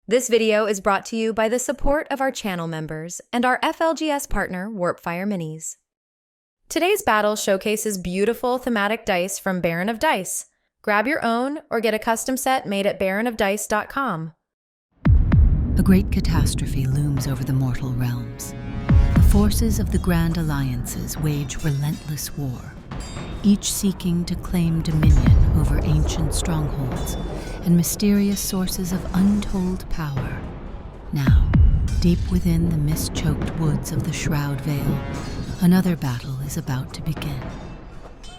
This video is brought to you by the support of our channel members and our FLGS partner, Warpfire Minis. Today's battle showcases beautiful thematic dice from Baron of Dice. Grab your own or get a custom set made at baronofdice.com. A great catastrophe looms over the mortal realms. The forces of the Grand Alliances wage relentless war, each seeking to claim dominion over ancient strongholds and mysterious sources of untold power. Now, deep within the mist-choked woods of the Shroud Vale, another battle is about to begin.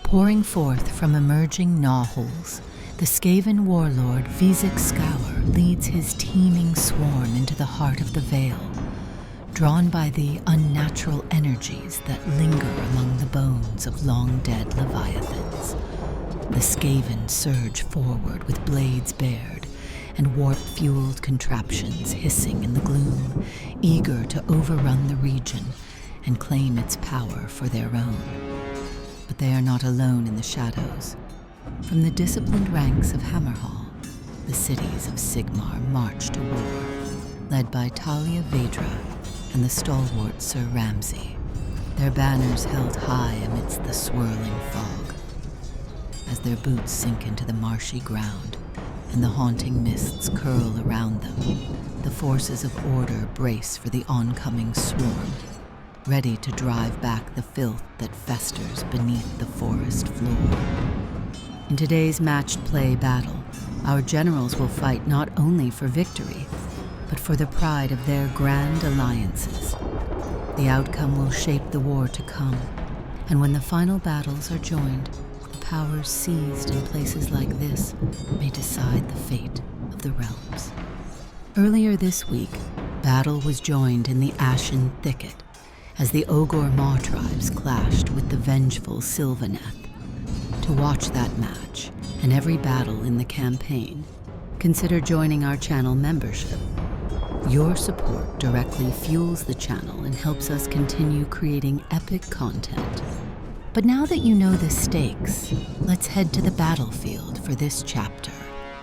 Pouring forth from emerging gnawholes, the Skaven warlord Vizek Scour leads his teeming swarm into the heart of the Vale, drawn by the unnatural energies that linger among the bones of long-dead leviathans. The Skaven surge forward with blades bared and warp-fueled contraptions hissing in the gloom, eager to overrun the region and claim its power for their own. But they are not alone in the shadows. From the disciplined ranks of Hammerhall, the cities of Sigmar march to war, led by Talia Vedra and the stalwart Sir Ramsay, their banners held high amidst the swirling fog. As their boots sink into the marshy ground and the haunting mists curl around them, the forces of order brace for the oncoming swarm, ready to drive back the filth that festers beneath the forest floor. In today's matched play battle, our generals will fight not only for victory, but for the pride of their grand alliances. The outcome will shape the war to come, and when the final battles are joined, the powers seized in places like this may decide the fate of the realms. Earlier this week, battle was joined in the Ashen Thicket as the Ogor Maw tribes clashed with the vengeful Sylvaneth. To watch that match and every battle in the campaign, consider joining our channel membership. Your support directly fuels the channel and helps us continue creating epic content. But now that you know the stakes, let's head to the battlefield for this chapter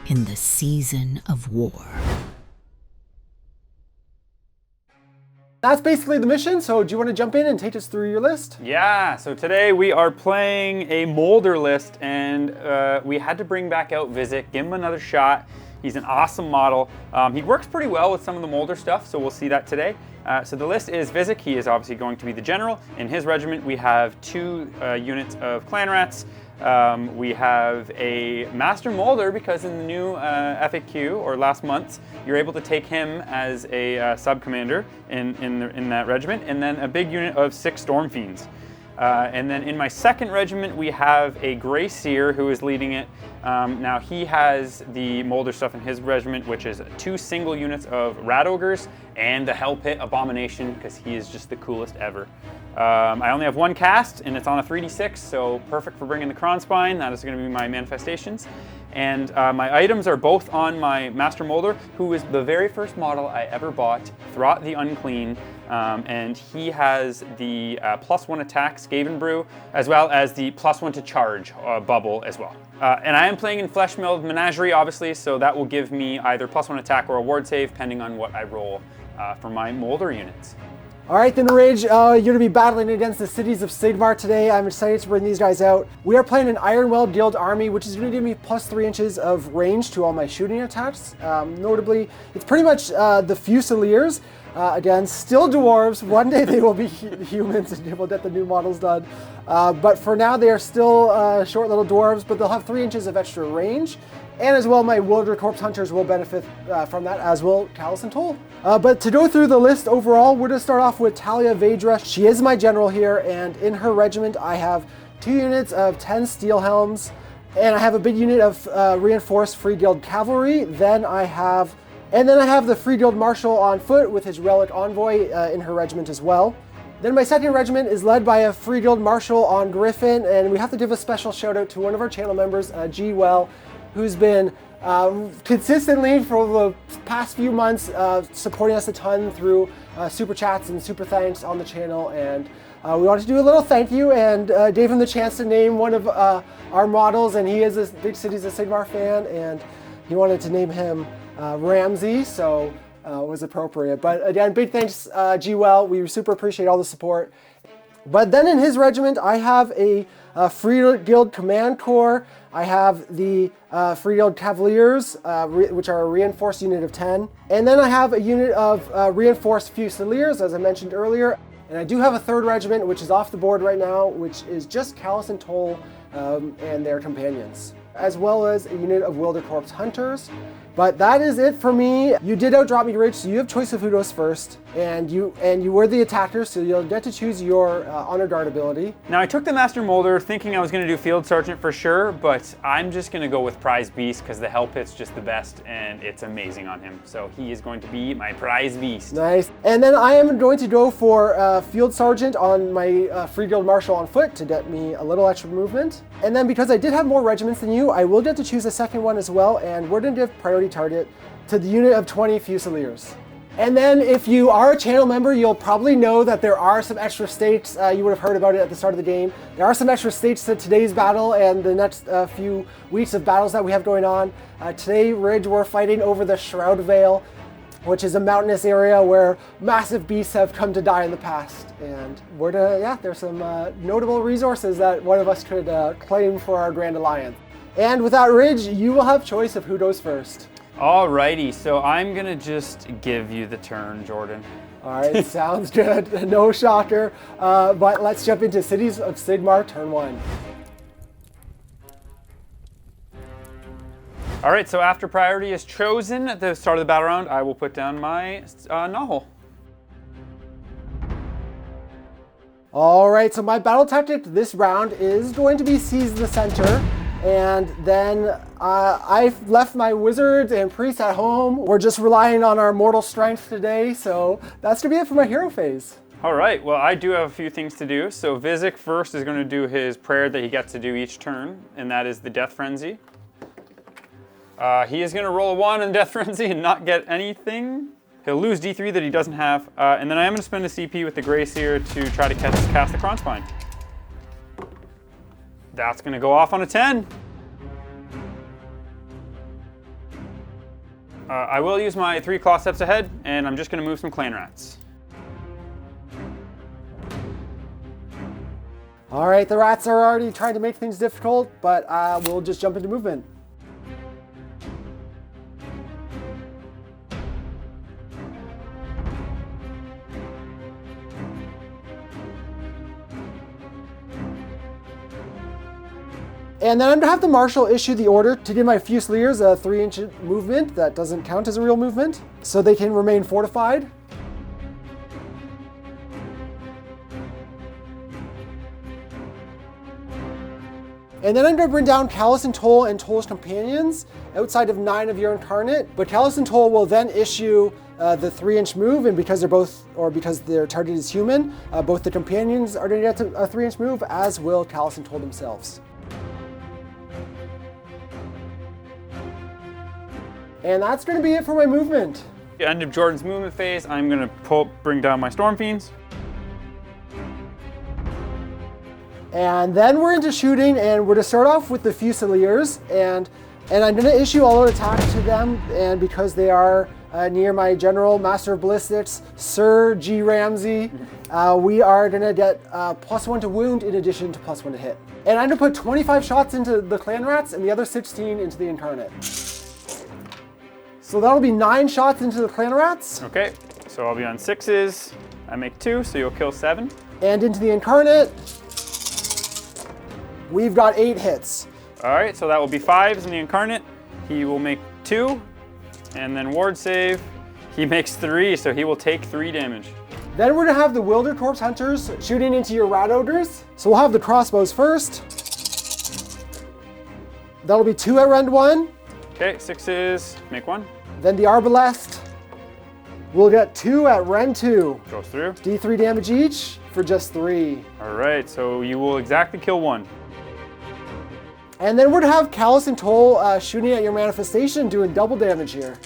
in the Season of War. That's basically the mission, so do you want to jump in and take us through your list? Yeah, so today we are playing a Molder list, and we had to bring back out Vizek, give him another shot. He's an awesome model. He works pretty well with some of the Molder stuff, so we'll see that today. So the list is Vizek. He is obviously going to be the general. In his regiment, we have 2 units of clan rats. We have a Master Molder because in the new FAQ, or last month, you're able to take him as a sub-commander in that regiment, and then a big unit of 6 Storm Fiends. And then in my second regiment, we have a Grey Seer who is leading it. Now he has the Molder stuff in his regiment, which is 2 single units of Rat Ogres and the Hell Pit Abomination, because he is just the coolest ever. I only have 1 cast, and it's on a 3d6, so perfect for bringing the Kronspine. That is going to be my manifestations. And my items are both on my Master Molder, who is the very first model I ever bought, Throt the Unclean, and he has the +1 attack Skaven Brew, as well as the +1 to charge bubble as well. And I am playing in Fleshmill Menagerie, obviously, so that will give me either +1 attack or a ward save, depending on what I roll for my Molder units. All right, then Rage, you're going to be battling against the cities of Sigmar today. I'm excited to bring these guys out. We are playing an Ironwell Guild army, which is going to give me +3 inches of range to all my shooting attacks. Notably, it's pretty much the Fusiliers. Again, still dwarves. One day they will be humans and we'll get the new models done. But for now, they are still short little dwarves, but they'll have 3 inches of extra range. And as well, my Wilder Corpse Hunters will benefit from that, as will Callus and Toll. But to go through the list overall, we're going to start off with Talia Vedra. She is my general here, and in her regiment, I have 2 units of 10 Steel Helms, and I have a big unit of reinforced Free Guild Cavalry. Then I have the Free Guild Marshal on foot with his Relic Envoy in her regiment as well. Then my second regiment is led by a Free Guild Marshal on Griffin, and we have to give a special shout out to one of our channel members, G. Well, who's been consistently for the past few months supporting us a ton through super chats and super thanks on the channel, and we wanted to do a little thank you and gave him the chance to name one of our models, and he is a big Cities of Sigmar fan, and he wanted to name him Ramsey, so it was appropriate. But again, big thanks, G-Well. We super appreciate all the support. But then in his regiment, I have a Free Guild Command Corps. I have the Free Guild Cavaliers, which are a reinforced unit of 10. And then I have a unit of reinforced Fusiliers, as I mentioned earlier. And I do have a 3rd regiment, which is off the board right now, which is just Callus and Toll and their companions, as well as a unit of Wildercorp's Hunters. But that is it for me. You did outdrop me, Rich, so you have choice of who goes first. And you were the attacker, so you'll get to choose your Honor Guard ability. Now I took the Master Molder thinking I was going to do Field Sergeant for sure, but I'm just going to go with Prize Beast because the Hell Pit's just the best and it's amazing on him. So he is going to be my Prize Beast. Nice. And then I am going to go for Field Sergeant on my Free Guild Marshal on foot to get me a little extra movement. And then because I did have more regiments than you, I will get to choose a second one as well, and we're going to give priority target to the unit of 20 Fusiliers. And then if you are a channel member, you'll probably know that there are some extra stakes. You would have heard about it at the start of the game. There are some extra stakes to today's battle and the next few weeks of battles that we have going on. Today, Ridge, we're fighting over the Shroud Vale, which is a mountainous area where massive beasts have come to die in the past. And there's some notable resources that one of us could claim for our Grand Alliance. And with that, Ridge, you will have choice of who goes first. Alrighty, so I'm gonna just give you the turn, Jordan. All right, sounds good. No shocker. But let's jump into Cities of Sigmar, turn 1. All right, so after priority is chosen at the start of the battle round, I will put down my novel. All right, so my battle tactic this round is going to be seize the center. And then I've left my wizards and priests at home. We're just relying on our mortal strength today, so that's gonna be it for my hero phase. All right, well, I do have a few things to do. So Vizik first is gonna do his prayer that he gets to do each turn, and that is the Death Frenzy. He is gonna roll a 1 in Death Frenzy and not get anything. He'll lose D3 that he doesn't have. And then I am gonna spend a CP with the Grey Seer to try to cast the Kronspine. That's gonna go off on a 10. I will use my 3 Claw Steps Ahead, and I'm just gonna move some Clan Rats. All right, the rats are already trying to make things difficult, but we'll just jump into movement. And then I'm gonna have the Marshal issue the order to give my Fusiliers a 3-inch movement that doesn't count as a real movement, so they can remain fortified. And then I'm gonna bring down Callus and Toll and Toll's companions outside of 9 of your incarnate, but Callus and Toll will then issue the 3-inch move, and because their target is human, both the companions are gonna get a 3-inch move, as will Callus and Toll themselves. And that's going to be it for my movement. At the end of Jordan's movement phase, I'm going to bring down my Storm Fiends. And then we're into shooting, and we're going to start off with the Fusiliers, and I'm going to issue all out attack to them, and because they are near my General Master of Ballistics, Sir G. Ramsey, we are going to get +1 to wound in addition to +1 to hit. And I'm going to put 25 shots into the Clan Rats and the other 16 into the Incarnate. So that'll be 9 shots into the Clan Rats. Okay, so I'll be on 6s. I make 2, so you'll kill 7. And into the Incarnate, we've got 8 hits. All right, so that will be 5s in the Incarnate. He will make 2, and then ward save. He makes 3, so he will take 3 damage. Then we're gonna have the Wildercorp's Hunters shooting into your Rat Ogres. So we'll have the crossbows first. That'll be 2 at rend 1. Okay, 6s, make 1. Then the Arbalest will get 2 at rend 2. Goes through. D3 damage each for just 3. All right, so you will exactly kill 1. And then we're gonna have Callus and Toll shooting at your manifestation, doing double damage here.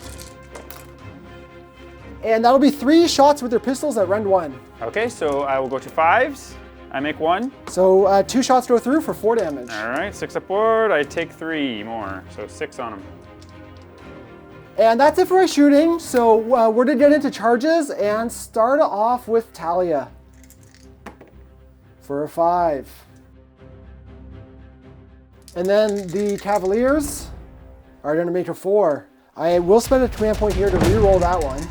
And that'll be 3 shots with their pistols at rend 1. Okay, so I will go to 5s. I make 1. So 2 shots go through for 4 damage. All right, 6 upward. I take 3 more, so 6 on him. And that's it for my shooting. So we're gonna get into charges and start off with Talia for a 5. And then the Cavaliers are gonna make a 4. I will spend a command point here to reroll that one.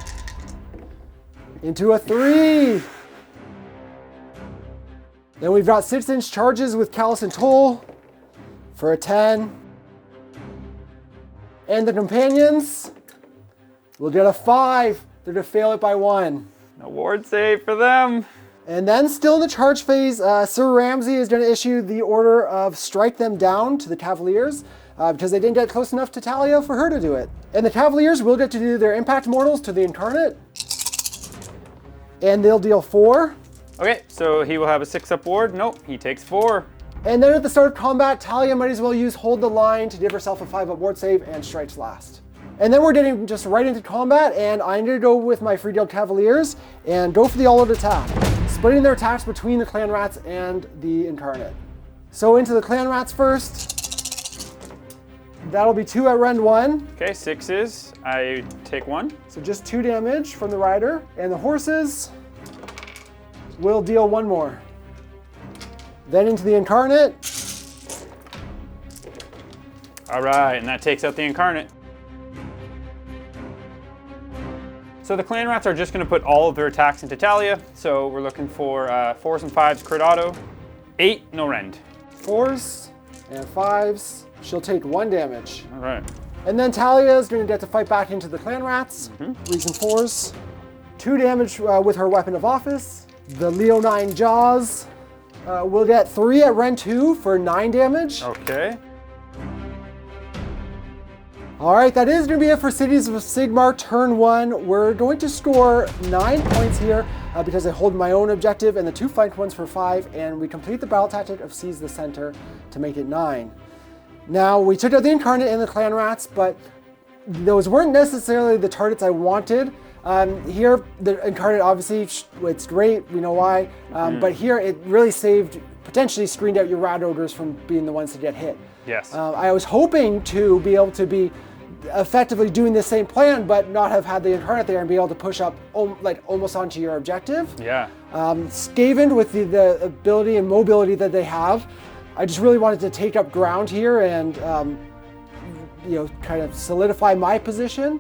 Into a 3. Then we've got 6-inch charges with Callus and Toll for a 10. And the companions will get a 5. They're gonna fail it by 1. No ward save for them. And then still in the charge phase, Sir Ramsey is gonna issue the order of strike them down to the Cavaliers because they didn't get close enough to Talia for her to do it. And the Cavaliers will get to do their impact mortals to the Incarnate. And they'll deal 4. Okay, so he will have a 6-up ward. Nope, he takes 4. And then at the start of combat, Talia might as well use Hold the Line to give herself a 5-up ward save and strikes last. And then we're getting just right into combat, and I'm gonna go with my free deal Cavaliers and go for the all-out attack, splitting their attacks between the Clan Rats and the Incarnate. So into the Clan Rats first. That'll be 2 at rend 1. Okay, 6s. I take 1. So just 2 damage from the rider. And the horses will deal 1 more. Then into the Incarnate. All right, and that takes out the Incarnate. So the Clan Rats are just going to put all of their attacks into Talia. So we're looking for 4s and 5s crit auto. 8, no rend. 4s and 5s. She'll take 1 damage. All right. And then Talia is going to get to fight back into the Clan Rats. 3s and 4s. 2 damage with her Weapon of Office. The Leonine Jaws will get 3 at rend 2 for 9 damage. Okay. All right, that is going to be it for Cities of Sigmar turn 1. We're going to score 9 points here because I hold my own objective and the 2 flanked ones for 5, and we complete the battle tactic of seize the center to make it 9. Now, we took out the Incarnate and the Clan Rats, but those weren't necessarily the targets I wanted. Here, the Incarnate, obviously, it's great, we know why, but here it really potentially screened out your Rat Ogres from being the ones to get hit. Yes. I was hoping to be able to be effectively doing the same plan, but not have had the Incarnate there and be able to push up like almost onto your objective. Yeah. Skaven, with the ability and mobility that they have, I just really wanted to take up ground here and kind of solidify my position,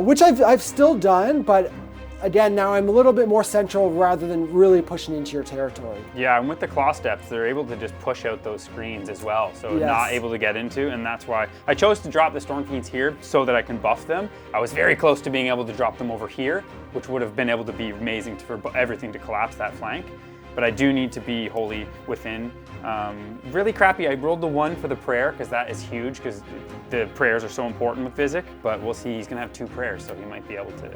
which I've still done, but again, now I'm a little bit more central rather than really pushing into your territory. Yeah, and with the claw steps, they're able to just push out those screens as well, so Yes. not able to get into, and that's why I chose to drop the Storm Fiends here so that I can buff them. I was very close to being able to drop them over here, which would have been able to be amazing for everything to collapse that flank, but I do need to be wholly within. Really crappy, I rolled the 1 for the prayer because that is huge because the prayers are so important with Vizic, but we'll see, he's gonna have 2 prayers, so he might be able to,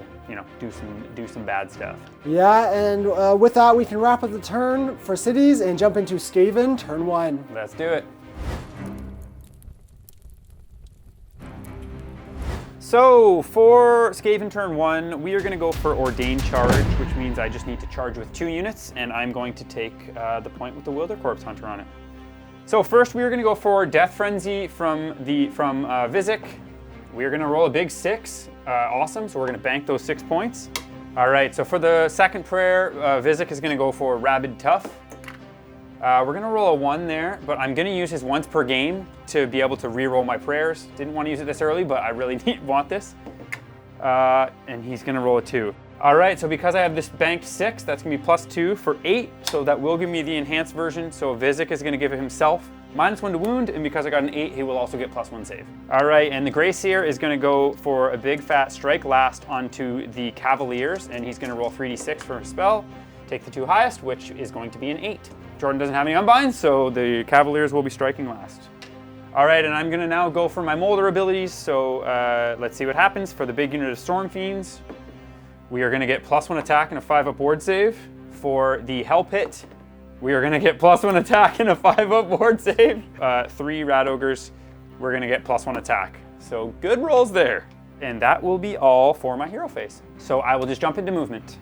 do some bad stuff. Yeah, and with that, we can wrap up the turn for cities and jump into Skaven turn 1. Let's do it. So for Skaven turn 1, we are going to go for Ordained Charge, which means I just need to charge with 2 units, and I'm going to take the point with the Wilder Corpse Hunter on it. So first we are going to go for Death Frenzy from Vizic. We are going to roll a big 6. Awesome, so we're going to bank those 6 points. All right, so for the second prayer, Vizic is going to go for Rabid Tough. We're going to roll a 1 there, but I'm going to use his once per game to be able to re-roll my prayers. Didn't want to use it this early, but I really want this. And he's going to roll a 2. All right, so because I have this banked 6, that's going to be +2 for 8, so that will give me the enhanced version. So Vizic is going to give himself -1 to wound, and because I got an 8, he will also get +1 save. All right, and the Grey Seer is going to go for a big fat strike last onto the Cavaliers, and he's going to roll 3d6 for a spell. Take the 2 highest, which is going to be an 8. Jordan doesn't have any unbinds, so the Cavaliers will be striking last. All right, and I'm gonna now go for my Molder abilities, so let's see what happens. For the big unit of Storm Fiends, we are gonna get +1 attack and a 5-up ward save. For the Hell Pit, we are gonna get +1 attack and a 5-up ward save. 3 Rat Ogres, we're gonna get +1 attack. So good rolls there. And that will be all for my hero phase. So I will just jump into movement.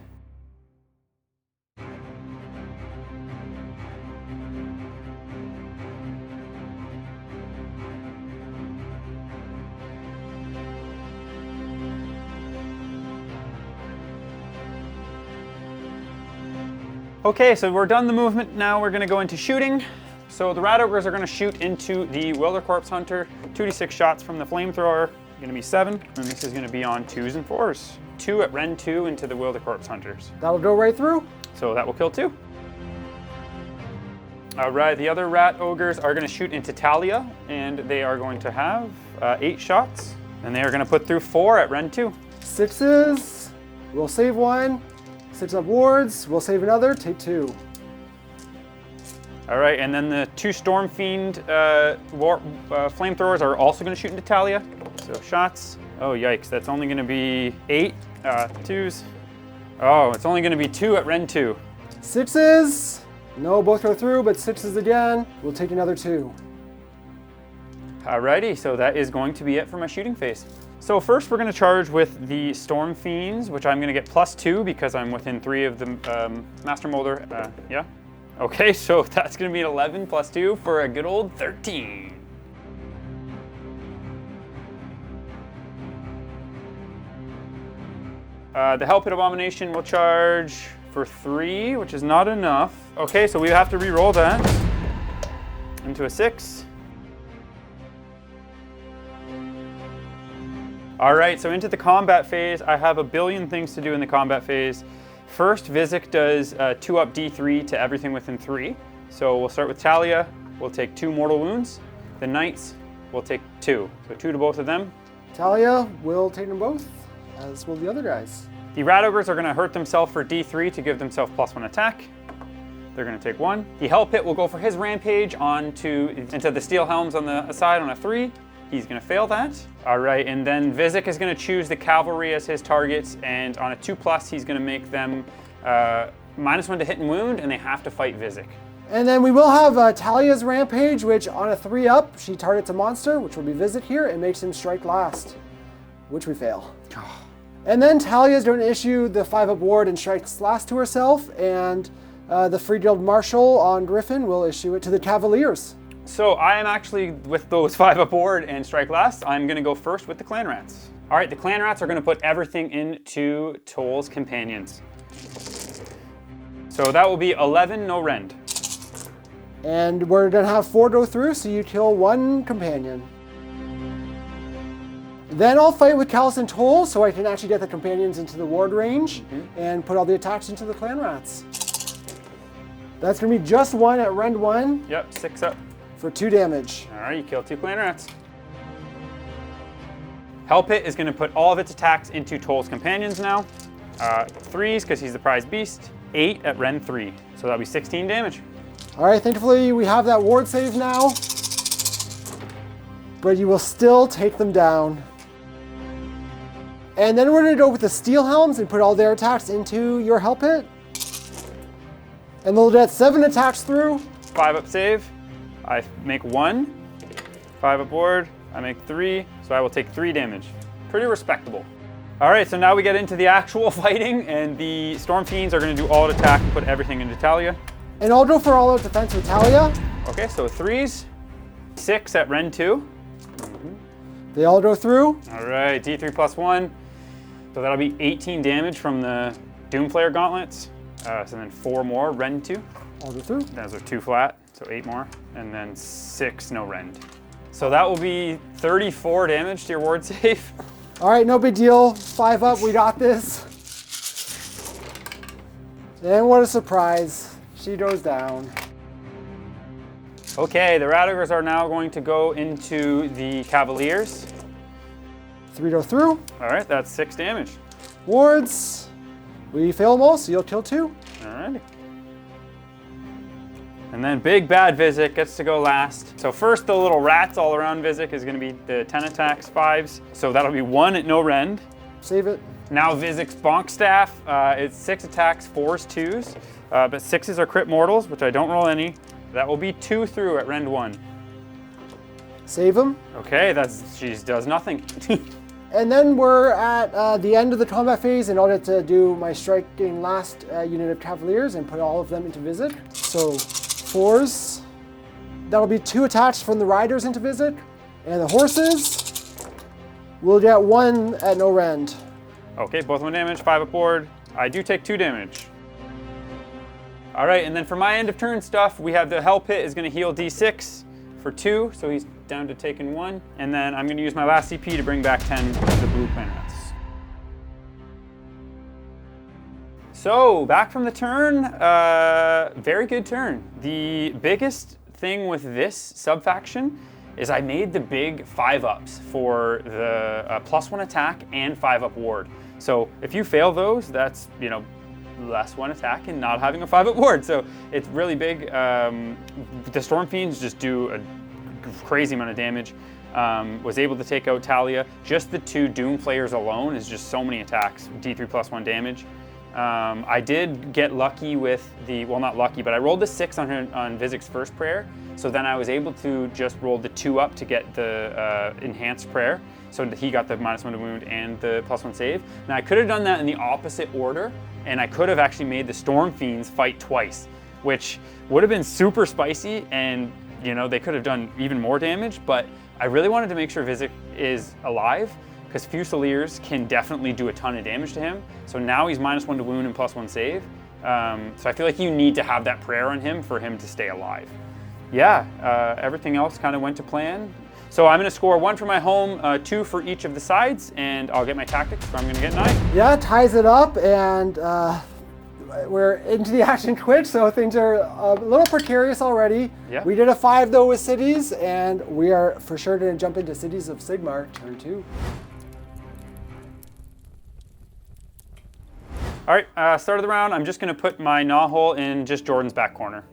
Okay, so we're done the movement. Now we're gonna go into shooting. So the Rat Ogres are gonna shoot into the Wilder Corpse Hunter. 2d6 shots from the flamethrower, gonna be 7, and this is gonna be on 2s and 4s. 2 at Ren 2 into the Wilder Corpse Hunters. That'll go right through. So that will kill 2. All right, the other Rat Ogres are gonna shoot into Talia, and they are going to have 8 shots, and they are gonna put through 4 at Ren 2. 6s, we'll save 1. 6 up wards, we'll save another, take 2. All right, and then the 2 Storm Fiend flamethrowers are also gonna shoot into Talia. So shots, oh yikes, that's only gonna be 8, 2s. Oh, it's only gonna be 2 at Ren 2. 6s, no, both go through, but 6s again, we'll take another 2. Alrighty, so that is going to be it for my shooting phase. So first we're gonna charge with the Storm Fiends, which I'm gonna get +2 because I'm within 3 of the Master Molder, yeah. Okay, so that's gonna be an 11 +2 for a good old 13. The Hell Pit Abomination will charge for 3, which is not enough. Okay, so we have to re-roll that into a 6. All right, so into the combat phase. I have a billion things to do in the combat phase. First, Vizik does 2 up D3 to everything within 3. So we'll start with Talia. We'll take 2 mortal wounds. The Knights will take 2. So 2 to both of them. Talia will take them both, as will the other guys. The Rat Ogres are gonna hurt themselves for D3 to give themselves +1 attack. They're gonna take 1. The Hell Pit will go for his rampage into the Steel Helms on the side on a 3. He's gonna fail that. All right, and then Vizik is gonna choose the Cavalry as his targets, and on a 2+, he's gonna make them -1 to hit and wound, and they have to fight Vizik. And then we will have Talia's rampage, which on a 3 up, she targets a monster, which will be Vizik here, and makes him strike last, which we fail. And then Talia's going to issue the 5 up ward and strikes last to herself, and the Free Guild Marshal on Griffin will issue it to the Cavaliers. So I am actually, with those 5 up ward and strike last, I'm gonna go first with the Clan Rats. All right, the Clan Rats are gonna put everything into Toll's Companions. So that will be 11, no rend. And we're going to have 4 go through, so you kill 1 companion. Then I'll fight with Callus and Toll, so I can actually get the companions into the ward range and put all the attacks into the Clan Rats. That's going to be just 1 at rend 1. Yep, 6 up. For 2 damage. All right, you kill 2 Clan Rats. Hell Pit is gonna put all of its attacks into Toll's Companions now. 3s, because he's the prize beast. 8 at Ren 3, so that'll be 16 damage. All right, thankfully we have that ward save now. But you will still take them down. And then we're gonna go with the Steel Helms and put all their attacks into your Hell Pit. And they'll get 7 attacks through. 5 up save. I make 1, 5 aboard, I make 3, so I will take 3 damage. Pretty respectable. All right, so now we get into the actual fighting, and the Storm Fiends are gonna do all-out attack and put everything into Talia. And I'll go for all-out defense with Talia. Okay, so 3s, 6 at Ren 2. They all go through. All right, D3 +1. So that'll be 18 damage from the Doomflayer Gauntlets. So then 4 more, Ren 2. All go through. Those are 2 flat. So 8 more, and then 6 no rend. So that will be 34 damage to your ward save. All right, no big deal. 5 up, we got this. And what a surprise. She goes down. Okay, the Rat Ogres are now going to go into the Cavaliers. 3 go through. All right, that's 6 damage. Wards. We fail them all, so you'll kill 2. All right. And then Big Bad Vizik gets to go last. So first, the little rats all around Vizik is going to be the 10 attacks, 5s. So that'll be 1 at no rend. Save it. Now Vizik's Bonk Staff, it's 6 attacks, 4s, 2s. But 6s are crit mortals, which I don't roll any. That will be 2 through at rend 1. Save them. Okay, she does nothing. And then we're at the end of the combat phase in order to do my striking last unit of Cavaliers and put all of them into Vizik. So 4s. That'll be 2 attacks from the riders into Vizik. And the horses will get 1 at no rend. Okay, both 1 damage, 5 aboard. I do take 2 damage. All right, and then for my end of turn stuff, we have the Hell Pit is going to heal D6 for 2, so he's down to taking 1. And then I'm going to use my last CP to bring back 10 of the blue planets. So, back from the turn, very good turn. The biggest thing with this sub-faction is I made the big 5-ups for the +1 attack and 5-up ward. So if you fail those, that's, you know, less 1 attack and not having a 5-up ward. So it's really big. The Storm Fiends just do a crazy amount of damage. Was able to take out Talia. Just the 2 Doom Flayers alone is just so many attacks, D3 +1 damage. I did get lucky with the, well, not lucky, but I rolled the 6 on Vizic's first prayer. So then I was able to just roll the 2 up to get the enhanced prayer. So he got the -1 to wound and the +1 save. Now I could have done that in the opposite order, and I could have actually made the Storm Fiends fight twice, which would have been super spicy, and you know, they could have done even more damage, but I really wanted to make sure Vizic is alive, because Fusiliers can definitely do a ton of damage to him. So now he's -1 to wound and +1 save. So I feel like you need to have that prayer on him for him to stay alive. Yeah, everything else kind of went to plan. So I'm gonna score 1 for my home, 2 for each of the sides, and I'll get my tactics, so I'm gonna get 9. Yeah, ties it up, and we're into the action quick, so things are a little precarious already. Yeah. We did a 5 though with cities, and we are for sure gonna jump into Cities of Sigmar, turn 2. All right, start of the round, I'm just gonna put my gnaw hole in just Jordan's back corner.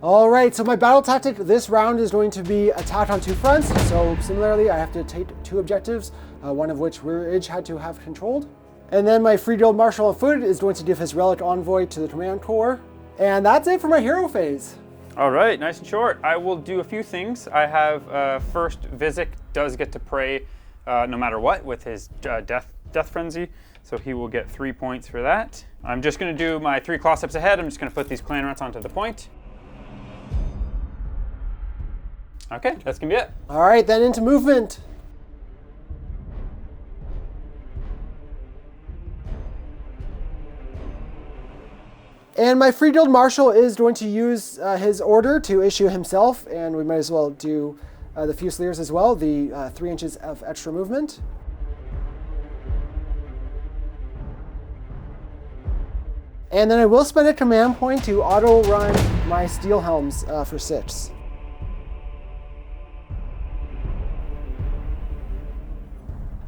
All right, so my battle tactic this round is going to be attacked on 2 fronts. So similarly, I have to take 2 objectives, one of which Ridge had to have controlled. And then my free drilled Marshal on foot is going to give his Relic Envoy to the Command Corps. And that's it for my hero phase. All right, nice and short. I will do a few things. I have first, Vizic does get to pray no matter what with his death frenzy. So he will get 3 points for that. I'm just gonna do my 3 claw steps ahead. I'm just gonna put these clan rats onto the point. Okay, that's gonna be it. All right, then into movement. And my free drilled Marshal is going to use his order to issue himself, and we might as well do the Fusiliers as well, the 3 inches of extra movement. And then I will spend a command point to auto run my Steel Helms for 6.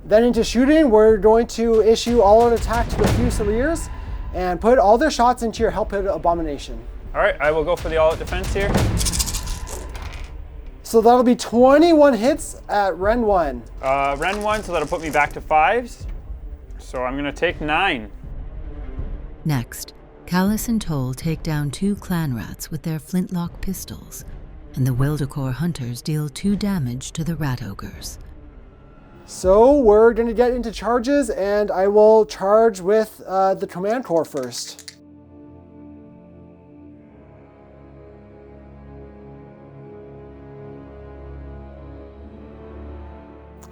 Then into shooting, we're going to issue all-out attack to the Fusiliers and put all their shots into your Hell Pit Abomination. All right, I will go for the all-out defense here. So that'll be 21 hits at Ren 1. Ren 1, so that'll put me back to 5s. So I'm gonna take 9. Next, Callus and Toll take down 2 clan rats with their flintlock pistols, and the Wildacor hunters deal 2 damage to the rat ogres. So we're going to get into charges, and I will charge with the Command Corps first.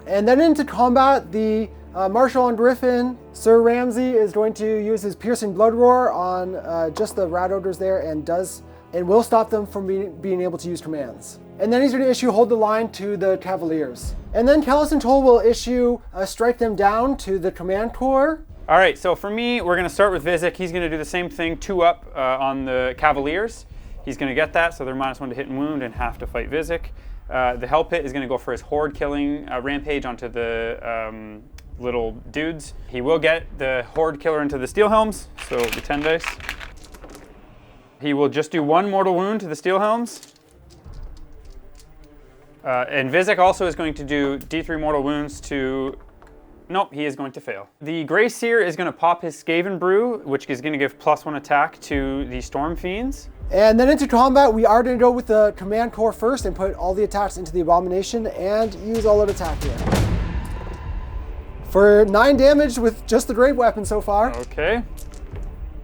And then into combat, the Marshal on Griffin, Sir Ramsey is going to use his Piercing Blood Roar on just the rat ogres there, and will stop them from being able to use commands. And then he's going to issue Hold the Line to the Cavaliers. And then Callus and Toll will issue Strike Them Down to the Command Corps. All right, so for me, we're gonna start with Vizic. He's gonna do the same thing, 2 up on the Cavaliers. He's gonna get that, so they're -1 to hit and wound and have to fight Vizic. The Hell Pit is gonna go for his horde killing rampage onto the little dudes. He will get the horde killer into the Steel Helms, so it'll be 10 dice. He will just do 1 mortal wound to the Steel Helms. And Vizic also is going to do D3 mortal wounds to... Nope, he is going to fail. The Grey Seer is going to pop his Skaven Brew, which is going to give +1 attack to the Storm Fiends. And then into combat, we are going to go with the Command Corps first and put all the attacks into the Abomination and use all-out attack here. For 9 damage with just the Great Weapon so far. Okay,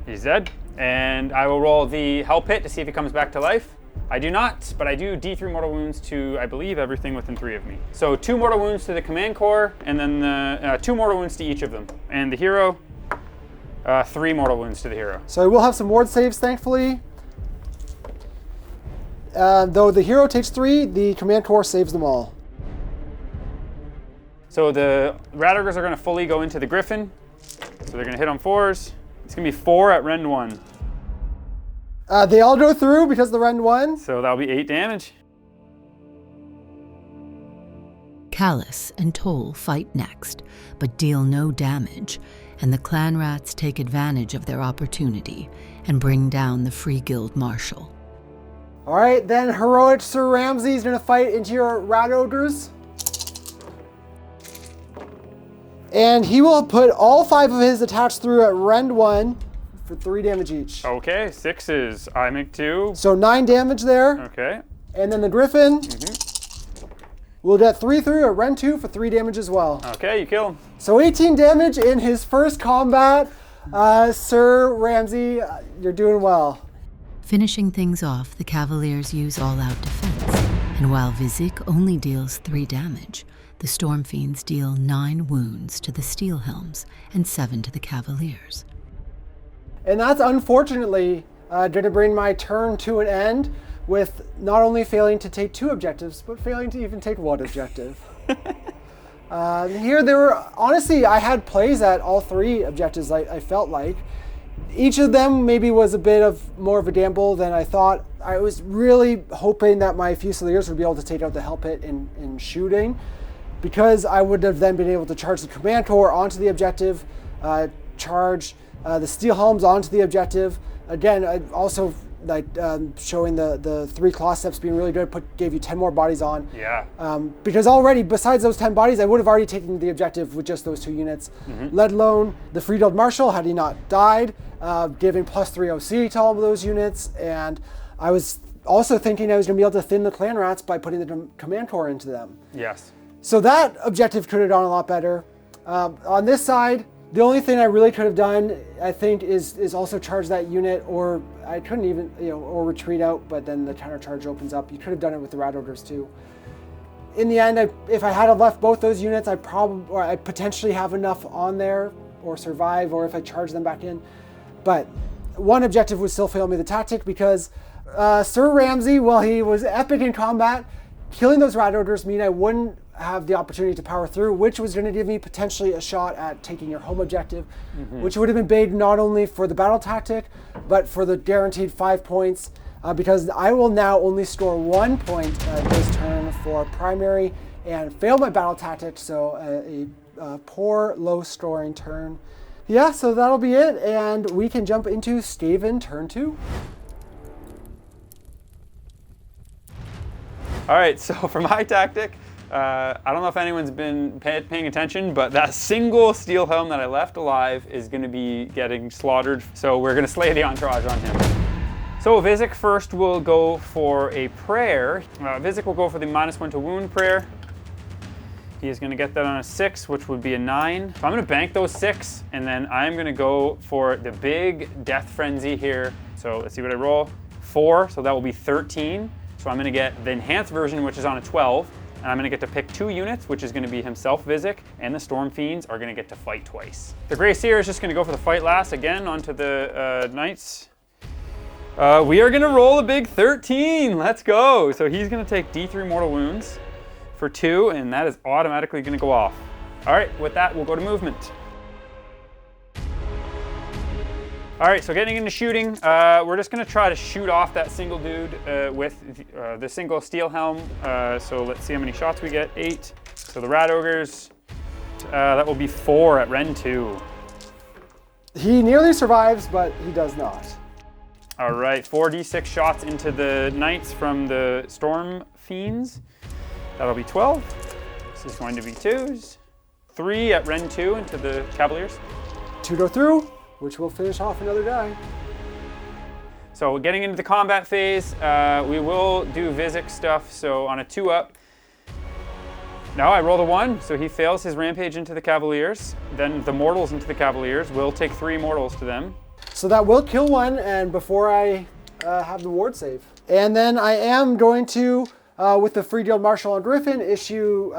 he's dead. And I will roll the Hell Pit to see if he comes back to life. I do not, but I do D3 mortal wounds to, I believe, everything within 3 of me. So 2 mortal wounds to the Command Corps, and then 2 mortal wounds to each of them. And the hero 3 mortal wounds to the hero. So I will have some ward saves, thankfully. Though the hero takes 3, the command core saves them all. So the rat ogres are going to fully go into the griffin. So they're going to hit on 4s. It's going to be 4 at rend 1. They all go through because of the rend 1. So that'll be 8 damage. Callus and Toll fight next, but deal no damage, and the clan rats take advantage of their opportunity and bring down the Free Guild Marshal. All right, then heroic Sir Ramsay is going to fight into your rat ogres. And he will put all 5 of his attacks through at rend 1 for 3 damage each. Okay, 6s. I make 2. So 9 damage there. Okay. And then the griffin will get 3 through at rend 2 for 3 damage as well. Okay, you kill him. So 18 damage in his first combat. Sir Ramsay, you're doing well. Finishing things off, the Cavaliers use all-out defense, and while Vizik only deals 3 damage, the Storm Fiends deal 9 wounds to the Steel Helms and 7 to the Cavaliers. And that's unfortunately going to bring my turn to an end with not only failing to take 2 objectives, but failing to even take 1 objective. Here there were, honestly, I had plays at all 3 objectives, I felt like. Each of them maybe was a bit of more of a gamble than I thought. I was really hoping that my Fusiliers would be able to take out the Hell Pit in shooting, because I would have then been able to charge the Command Core onto the objective, charge the Steel Helms onto the objective. Again, I also like showing the 3 claw steps being really good, gave you 10 more bodies on. Yeah. Because already, besides those 10 bodies, I would have already taken the objective with just those 2 units, let alone the Free Guild Marshal had he not died, giving +3 OC to all of those units. And I was also thinking I was going to be able to thin the clan rats by putting the Command Core into them. Yes. So that objective could have gone a lot better. On this side, the only thing I really could have done, I think, is also charge that unit, or I couldn't even, or retreat out, but then the counter charge opens up. You could have done it with the rat ogres too. In the end, if I had left both those units, I potentially have enough on there, or survive, or if I charge them back in. But 1 objective would still fail me the tactic, because Sir Ramsay, while he was epic in combat, killing those rat ogres mean I wouldn't have the opportunity to power through, which was going to give me potentially a shot at taking your home objective, which would have been big not only for the battle tactic, but for the guaranteed 5 points, because I will now only score 1 point this turn for primary and fail my battle tactic, so a poor, low-scoring turn. Yeah, so that'll be it, and we can jump into Skaven turn 2. All right, so for my tactic, I don't know if anyone's been paying attention, but that single Steel Helm that I left alive is going to be getting slaughtered. So we're going to slay the entourage on him. So Vizik first will go for a prayer. Vizik will go for the -1 to wound prayer. He is going to get that on a 6, which would be a 9. So I'm going to bank those 6, and then I'm going to go for the big Death Frenzy here. So let's see what I roll. 4, so that will be 13. So I'm going to get the enhanced version, which is on a 12. And I'm going to get to pick 2 units, which is going to be himself, Vizik, and the Storm Fiends are going to get to fight twice. The Grey Seer is just going to go for the fight last again onto the Knights. We are going to roll a big 13. Let's go. So he's going to take D3 mortal wounds for 2, and that is automatically going to go off. All right, with that, we'll go to movement. All right, so getting into shooting, we're just gonna try to shoot off that single dude with the single Steel Helm. So let's see how many shots we get, 8. So the Rat Ogres, that will be 4 at Rend 2. He nearly survives, but he does not. All right, 4d6 shots into the Knights from the Storm Fiends. That'll be 12. This is going to be 2s. 3 at Rend 2 into the Cavaliers. 2 go through, which will finish off another die. So getting into the combat phase, we will do Vizik stuff. So on a 2-up, now I rolled a 1, so he fails his rampage into the Cavaliers. Then the mortals into the Cavaliers. We'll take 3 mortals to them. So that will kill 1, and before I have the ward save. And then I am going to, with the Free Guild Marshal on Griffin, issue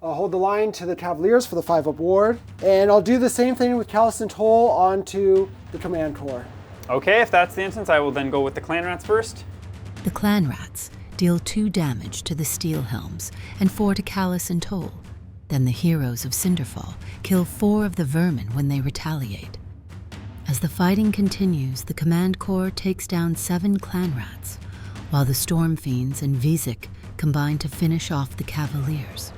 I'll hold the line to the Cavaliers for the 5-up ward. And I'll do the same thing with Callous and Toll onto the Command Corps. Okay, if that's the instance, I will then go with the Clan Rats first. The Clan Rats deal 2 damage to the Steel Helms and 4 to Callous and Toll. Then the heroes of Cinderfall kill 4 of the vermin when they retaliate. As the fighting continues, the Command Corps takes down 7 Clan Rats, while the Storm Fiends and Vizek combine to finish off the Cavaliers.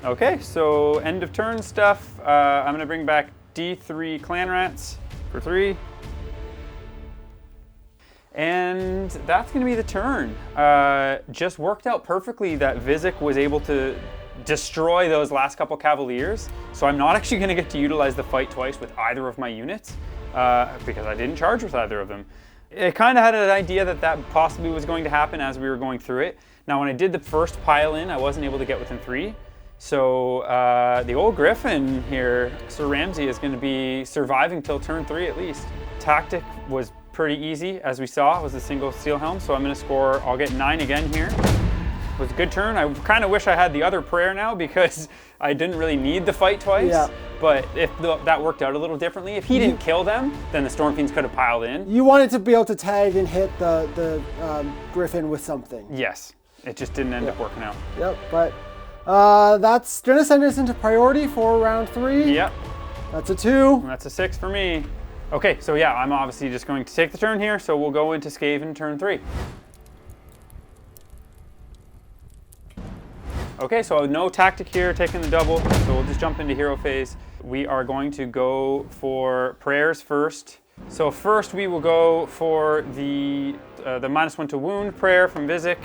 Okay, so end of turn stuff. I'm gonna bring back D3 Clan Rats for 3. And that's gonna be the turn. Just worked out perfectly that Vizek was able to destroy those last couple Cavaliers. So I'm not actually gonna get to utilize the fight twice with either of my units because I didn't charge with either of them. I kind of had an idea that that possibly was going to happen as we were going through it. Now when I did the first pile in, I wasn't able to get within 3. So the old Griffin here, Sir Ramsay, is gonna be surviving till turn 3 at least. Tactic was pretty easy, as we saw, was a single Steel Helm. So I'm gonna score, I'll get 9 again here. It was a good turn. I kind of wish I had the other prayer now because I didn't really need the fight twice. Yeah. But if that worked out a little differently, if he didn't kill them, then the Storm Fiends could have piled in. You wanted to be able to tag and hit the Griffin with something. Yes, it just didn't end up working out. Yep, but that's going to send us into priority for round 3. Yep. That's a 2. And that's a 6 for me. Okay, so yeah, I'm obviously just going to take the turn here, so we'll go into Skaven turn 3. Okay, so no tactic here, taking the double, so we'll just jump into hero phase. We are going to go for prayers first. So first we will go for the -1 to wound prayer from Vizek.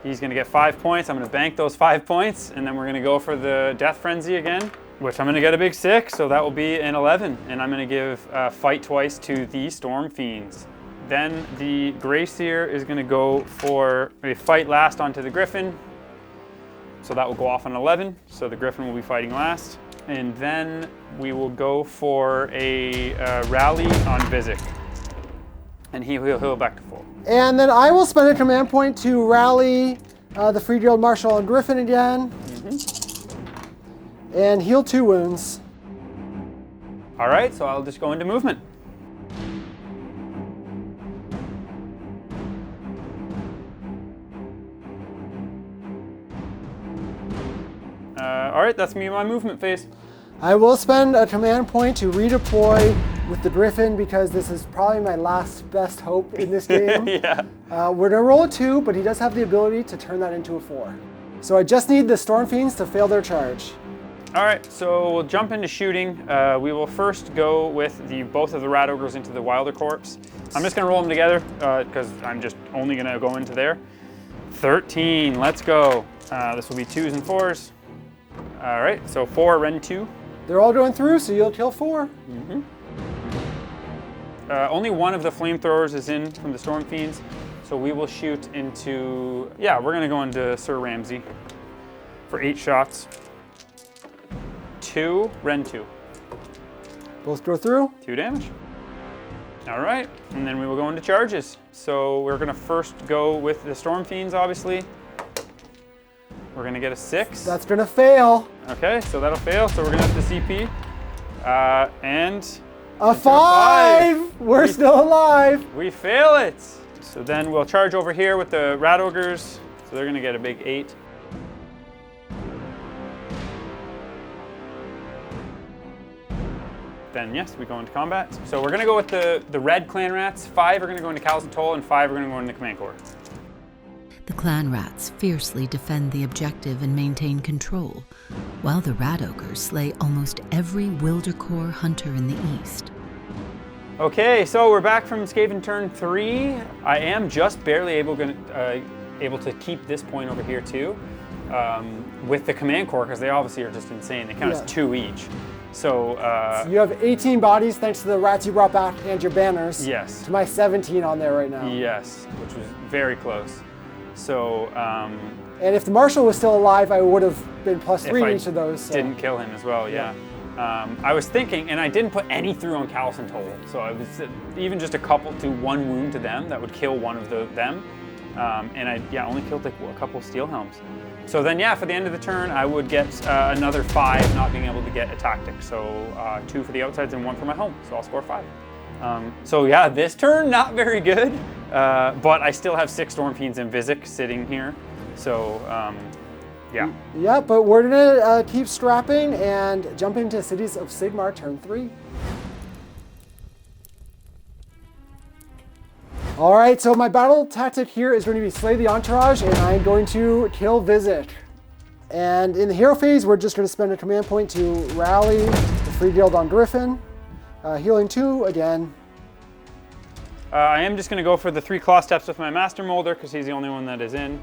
He's gonna get 5 points. I'm gonna bank those 5 points, and then we're gonna go for the Death Frenzy again, which I'm gonna get a big 6, so that will be an 11. And I'm gonna give fight twice to the Storm Fiends. Then the Greyseer is gonna go for a fight last onto the Griffin. So that will go off on 11, so the Griffin will be fighting last. And then we will go for a rally on Vizek. And he'll heal back to full. And then I will spend a command point to rally the Free Drilled Marshal on Griffin again. And heal 2 wounds. All right, so I'll just go into movement. All right, that's me, my movement phase. I will spend a command point to redeploy with the Griffin because this is probably my last best hope in this game. Yeah. We're gonna roll a 2, but he does have the ability to turn that into a 4. So I just need the Storm Fiends to fail their charge. All right, so we'll jump into shooting. We will first go with both of the Rat Ogres into the Wilder Corpse. I'm just gonna roll them together because I'm just only gonna go into there. 13, let's go. This will be 2s and 4s. All right, so 4, Ren 2. They're all going through, so you'll kill 4. Only one of the flamethrowers is in from the Storm Fiends, so we will shoot into, yeah, we're gonna go into Sir Ramsay for 8 shots. 2, Ren 2. Both go through. 2 damage. All right, and then we will go into charges. So we're gonna first go with the Storm Fiends, obviously. We're gonna get a 6. That's gonna fail. Okay, so that'll fail. So we're gonna have to CP. And a 5. We're still alive. We fail it. So then we'll charge over here with the Rat Ogres. So they're gonna get a big 8. Then yes, we go into combat. So we're gonna go with the red Clan Rats. 5 are gonna go into Callous and Toll, and 5 are gonna go into the Command Corps. The Clan Rats fiercely defend the objective and maintain control, while the Rat Ogres slay almost every Wildercore hunter in the east. Okay, so we're back from Skaven turn 3. I am just barely able to keep this point over here too, with the Command Corps, because they obviously are just insane. They count as 2 each. So you have 18 bodies thanks to the rats you brought back and your banners. Yes. To my 17 on there right now. Yes, which was very close. So. And if the Marshal was still alive, I would have been +3 in each of those. So. Didn't kill him as well, yeah. I was thinking, and I didn't put any through on Callous and Toll, so I was even just a couple to 1 wound to them that would kill one of them. And I only killed like a couple Steel Helms. So then, yeah, for the end of the turn, I would get another 5 not being able to get a tactic. So 2 for the outsides and 1 for my home. So I'll score 5. So yeah, this turn, not very good. But I still have 6 Storm Fiends and Vizek sitting here. So, yeah. Yeah, but we're gonna keep strapping and jump into Cities of Sigmar turn 3. All right, so my battle tactic here is going to be Slay the Entourage, and I'm going to kill Vizek. And in the hero phase, we're just going to spend a command point to rally the Free Guild on Griffin. Healing 2 again. I am just going to go for the 3 claw steps with my Master Molder because he's the only one that is in.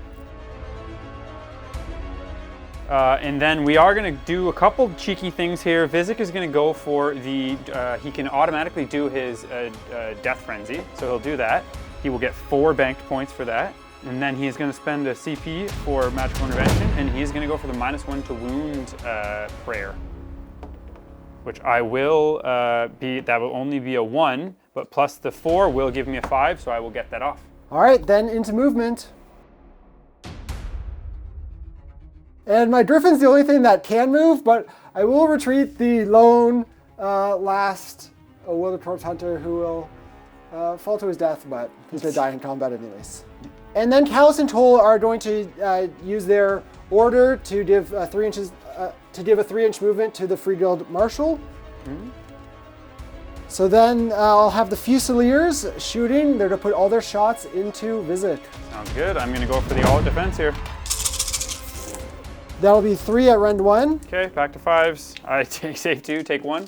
And then we are going to do a couple cheeky things here. Vizek is going to go for the, he can automatically do his Death Frenzy, so he'll do that. He will get 4 banked points for that. And then he is going to spend a CP for Magical Intervention, and he is going to go for the -1 to wound prayer. Which I will that will only be a 1, but plus the 4 will give me a 5, so I will get that off. All right, then into movement. And my Griffin's the only thing that can move, but I will retreat the lone last Will of Corpse Hunter who will fall to his death, but he's going to die in combat anyways. And then Callus and Toll are going to use their order to give 3 inches, to give a 3-inch movement to the Free Guild Marshal. Mm-hmm. So then I'll have the Fusiliers shooting. They're going to put all their shots into Vizek. Sounds good. I'm going to go for the all-out defense here. That'll be 3 at rend 1. Okay, back to 5s. I take save 2, take 1.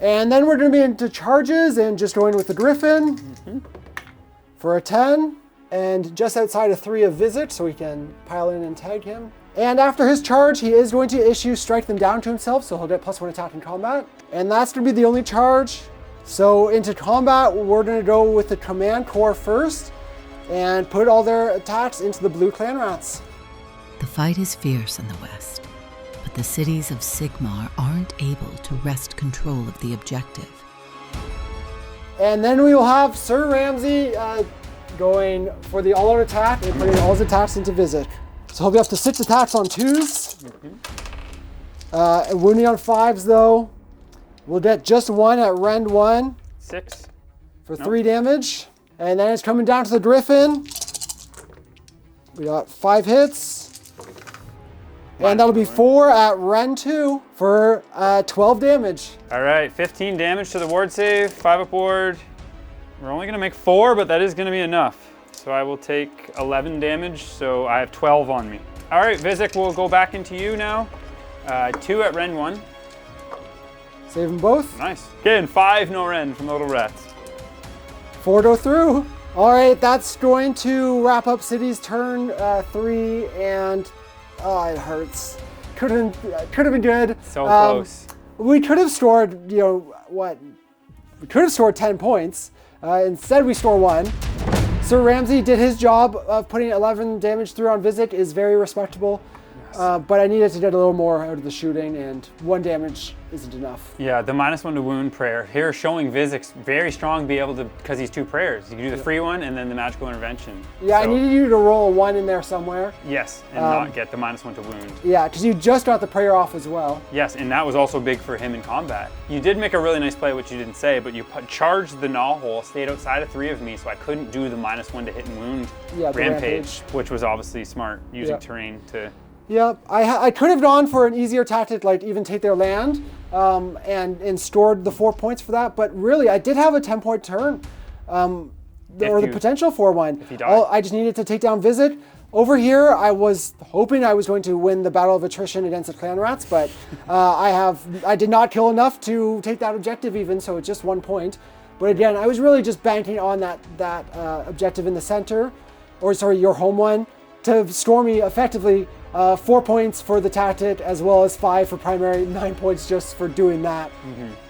And then we're going to be into charges and just going with the Griffin for a 10. And just outside of 3 of Vizek, so we can pile in and tag him. And after his charge, he is going to issue Strike Them Down to himself, so he'll get +1 attack in combat. And that's going to be the only charge. So into combat, we're going to go with the Command Corps first and put all their attacks into the blue clan rats. The fight is fierce in the west, but the cities of Sigmar aren't able to wrest control of the objective. And then we will have Sir Ramsay going for the all-out attack and putting all his attacks into Vizek. So he'll be up to 6 attacks on 2s. And wounding on 5s though. We'll get just 1 at rend 1. 6. For 3 damage. And then it's coming down to the Griffin. We got 5 hits. And that'll be 4 at rend 2 for 12 damage. All right, 15 damage to the ward save, 5 up ward. We're only gonna make 4, but that is gonna be enough. So I will take 11 damage, so I have 12 on me. All right, Vizek, we'll go back into you now. 2 at rend 1. Save them both. Nice. Again, 5 no rend from the little rats. 4 go through. All right, that's going to wrap up City's turn 3, and oh, it hurts. Could have been good. So close. We could have scored, you know, what? We could have scored 10 points. Instead, we score 1. Sir Ramsay did his job of putting 11 damage through on Vizek, is very respectable. But I needed to get a little more out of the shooting, and 1 damage isn't enough. Yeah, the -1 to wound prayer. Here showing Vizek's very strong, be able to, because he's 2 prayers. You can do the free one and then the magical intervention. Yeah, so I needed you to roll a 1 in there somewhere. Yes, and not get the -1 to wound. Yeah, because you just got the prayer off as well. Yes, and that was also big for him in combat. You did make a really nice play, which you didn't say, but you charged the gnaw hole, stayed outside of 3 of me, so I couldn't do the -1 to hit and wound rampage, which was obviously smart, using terrain to... Yep, I could have gone for an easier tactic, like even take their land, and stored the 4 points for that. But really, I did have a 10-point turn, or the potential for one. If you died. I just needed to take down Vizek. Over here, I was hoping I was going to win the battle of attrition against the clan rats, but I did not kill enough to take that objective even, so it's just 1 point. But again, I was really just banking on that objective in the center, or sorry, your home one, to score me effectively. 4 points for the tactic, as well as 5 for primary, 9 points just for doing that.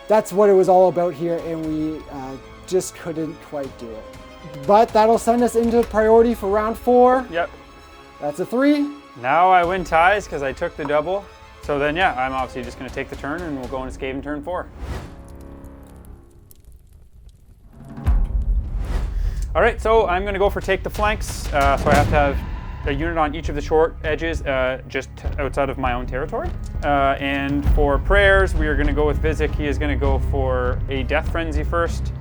That's what it was all about here, and we just couldn't quite do it. But that'll send us into priority for round 4. Yep. That's a 3. Now I win ties because I took the double. So then, yeah, I'm obviously just going to take the turn, and we'll go into Skaven turn 4. All right, so I'm going to go for take the flanks. So I have to have a unit on each of the short edges, just outside of my own territory. And for prayers, we are going to go with Vizik. He is going to go for a Death Frenzy first.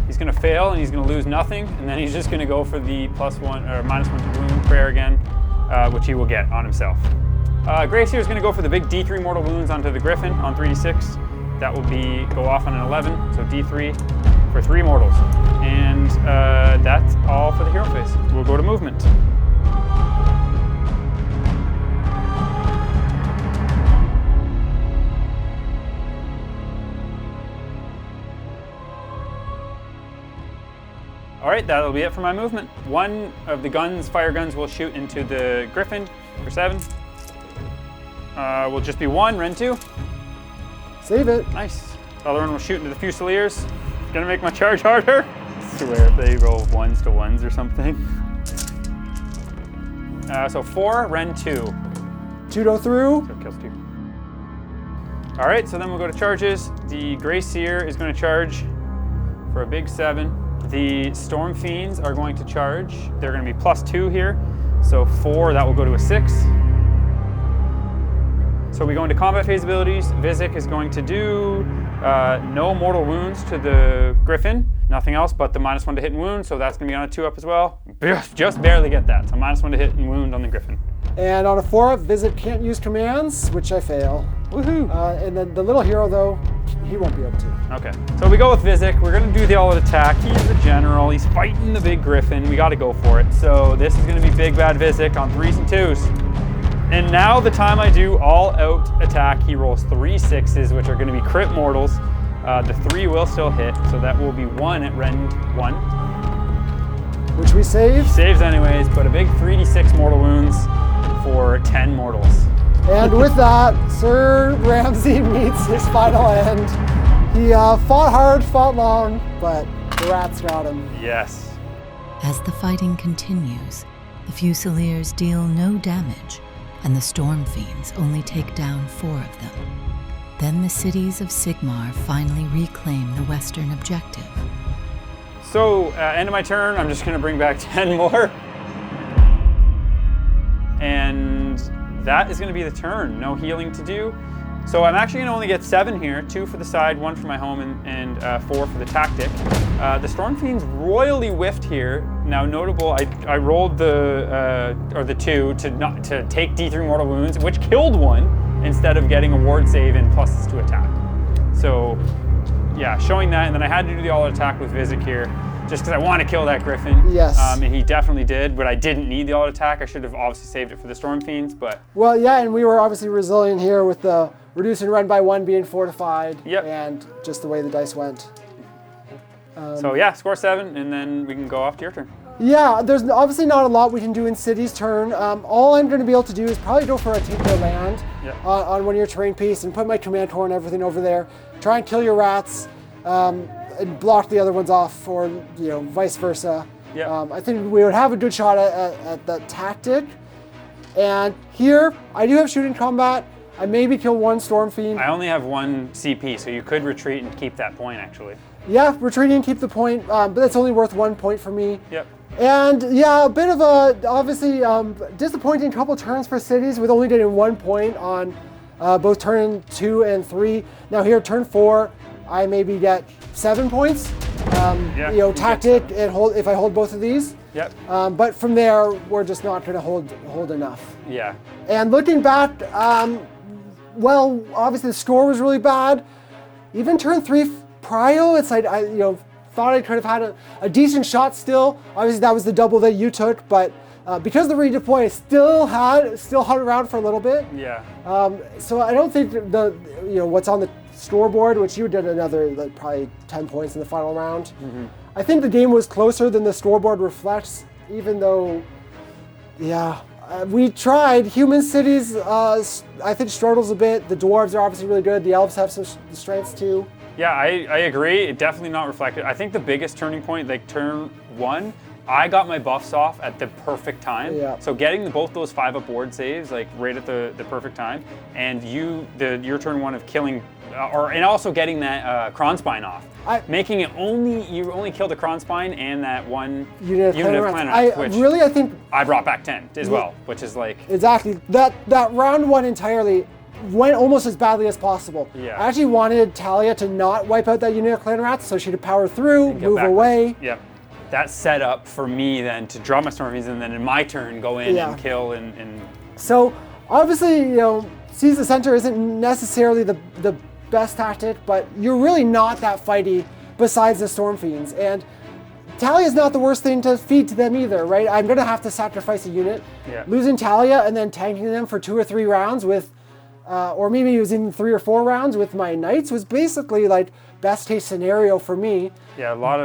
He's going to fail and he's going to lose nothing, and then he's just going to go for the +1 or -1 to wound prayer again, which he will get on himself. Grace here is going to go for the big D3 mortal wounds onto the Griffin on 3d6. That will go off on an 11, so D3 for 3 mortals. And that's all for the hero phase. We'll go to movement. All right, that'll be it for my movement. One of the fire guns will shoot into the Griffin for 7. Will just be 1, Ren 2. Save it. Nice. The other one will shoot into the Fusiliers. Gonna make my charge harder. I swear if they roll 1s to 1s or something. So 4, Ren 2. 2 go through. So kills 2. All right, so then we'll go to charges. The Grey Seer is gonna charge for a big 7. The Storm Fiends are going to charge. They're gonna be +2 here. So 4, that will go to a 6. So we go into combat phase abilities. Vizik is going to do no mortal wounds to the Griffin. Nothing else but the -1 to hit and wound. So that's gonna be on a 2-up as well. Just barely get that. So -1 to hit and wound on the Griffin. And on a 4-up, Vizik can't use commands, which I fail. Woohoo! And then the little hero, though, he won't be able to. Okay, so we go with Vizik. We're gonna do the all-out attack. He's the general. He's fighting the big Griffin. We gotta go for it. So this is gonna be big bad Vizik on 3s and 2s. And now the time I do all-out attack, he rolls 3 6s, which are gonna be crit mortals. The 3 will still hit, so that will be 1 at Rend 1. Which we save. Saves anyways, but a big 3d6 mortal wounds for 10 mortals. And with that, Sir Ramsay meets his final end. He fought hard, fought long, but the rats got him. Yes. As the fighting continues, the Fusiliers deal no damage, and the Storm Fiends only take down 4 of them. Then the cities of Sigmar finally reclaim the western objective. So, end of my turn, I'm just gonna bring back 10 more. And that is gonna be the turn. No healing to do. So I'm actually gonna only get 7 here, 2 for the side, 1 for my home, and 4 for the tactic. The Storm Fiends royally whiffed here. Now notable, I rolled the 2 to take D3 mortal wounds, which killed 1, instead of getting a ward save and pluses to attack. So yeah, showing that, and then I had to do the all attack with Vizik here, just because I want to kill that Griffin. Yes. And he definitely did, but I didn't need the all attack. I should have obviously saved it for the Storm Fiends, but. Well, yeah, and we were obviously resilient here with the reducing run by 1 being fortified. Yep. And just the way the dice went. So yeah, score 7, and then we can go off to your turn. Yeah, there's obviously not a lot we can do in City's turn. All I'm going to be able to do is probably go for a take their land on one of your terrain piece and put my command core and everything over there. Try and kill your rats and block the other ones off, or vice versa. Yeah. I think we would have a good shot at that tactic. And here, I do have shooting combat. I maybe kill 1 Storm Fiend. I only have 1 CP, so you could retreat and keep that point actually. Yeah, retreating and keep the point, but that's only worth 1 point for me. Yep. And yeah, a bit of a, obviously, disappointing couple turns for cities with only getting 1 point on both turn 2 and 3. Now here, turn 4, I maybe get 7 points. Tactic and hold if I hold both of these. Yep. But from there, we're just not going to hold enough. Yeah. And looking back, well, obviously the score was really bad. Even turn 3 prio, it's like I thought I could have had a decent shot still. Obviously that was the double that you took, but because the redeploy still hung around for a little bit. Yeah. So I don't think what's on the scoreboard, which you did another probably 10 points in the final round. Mm-hmm. I think the game was closer than the scoreboard reflects, even though, we tried. Human cities, I think, struggles a bit. The dwarves are obviously really good. The elves have some strengths too. Yeah, I agree. It definitely not reflected. I think the biggest turning point, like turn 1, I got my buffs off at the perfect time. Yeah. So getting both those 5-up ward saves, like right at the perfect time, and your turn 1 of killing, and also getting that Kronspine off. Making it you only killed the Kronspine and that one unit of clan rats, which I think I brought back 10 as well, which is like... Exactly. That round 1 entirely went almost as badly as possible. Yeah. I actually wanted Talia to not wipe out that unit of clan rats so she could power through, move away. Yep. That set up for me then to draw my Stormfiends and then in my turn go in and kill and... So obviously, seize the center isn't necessarily the best tactic, but you're really not that fighty besides the Stormfiends. And Talia's not the worst thing to feed to them either, right? I'm gonna have to sacrifice a unit. Yeah. Losing Talia and then tanking them for 2 or 3 rounds with, or maybe using 3 or 4 rounds with my knights was basically like best case scenario for me. Yeah, a lot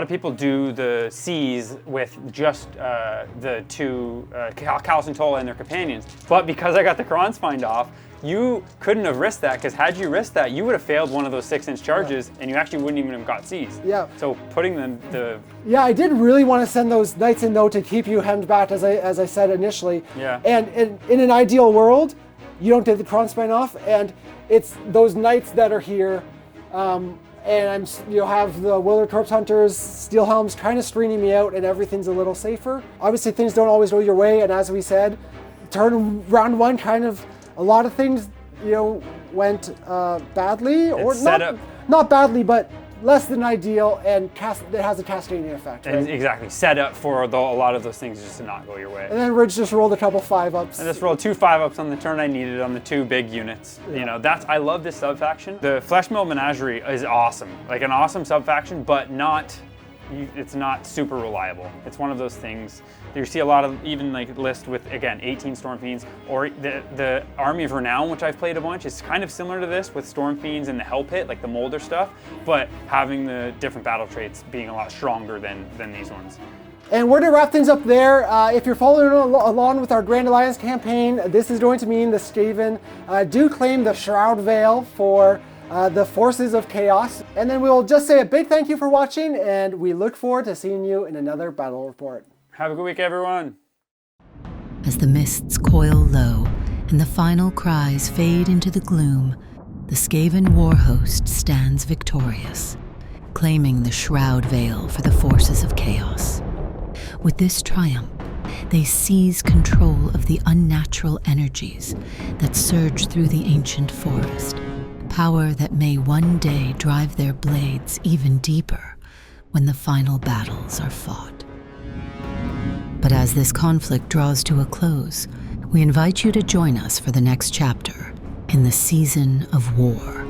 of people do the C's with just the 2 Callus and Tola and their companions, but because I got the Kronspine off, you couldn't have risked that, because had you risked that, you would have failed one of those 6-inch charges, and you actually wouldn't even have got C's. Yeah. So putting Yeah, I did really want to send those knights in though to keep you hemmed back, as I said initially. Yeah. And in an ideal world, you don't get the Kronspine off, and it's those knights that are here. And have the Willard Corpse Hunters, Steel Helms kind of screening me out, and everything's a little safer. Obviously, things don't always go your way, and as we said, round 1 kind of a lot of things went badly, or not badly, but less than ideal, and it has a cascading effect. Right? And exactly, set up for a lot of those things just to not go your way. And then Ridge just rolled a couple 5-ups. I just rolled 2 5-ups on the turn I needed on the 2 big units. Yeah. I love this sub-faction. The Fleshmill Menagerie is awesome, like an awesome sub-faction, but it's not super reliable. It's one of those things that you see a lot of, even like list with, again, 18 Stormfiends, or the Army of Renown, which I've played a bunch, is kind of similar to this with Stormfiends and the Hell Pit, like the Molder stuff, but having the different battle traits being a lot stronger than these ones. And we're going to wrap things up there. If you're following along with our Grand Alliance campaign, this is going to mean the Skaven do claim the Shroud Veil for the forces of chaos. And then we'll just say a big thank you for watching, and we look forward to seeing you in another battle report. Have a good week, everyone. As the mists coil low and the final cries fade into the gloom, the Skaven war host stands victorious, claiming the Shroud Veil for the forces of chaos. With this triumph, they seize control of the unnatural energies that surge through the ancient forest, power that may one day drive their blades even deeper when the final battles are fought. But as this conflict draws to a close, we invite you to join us for the next chapter in the Season of War.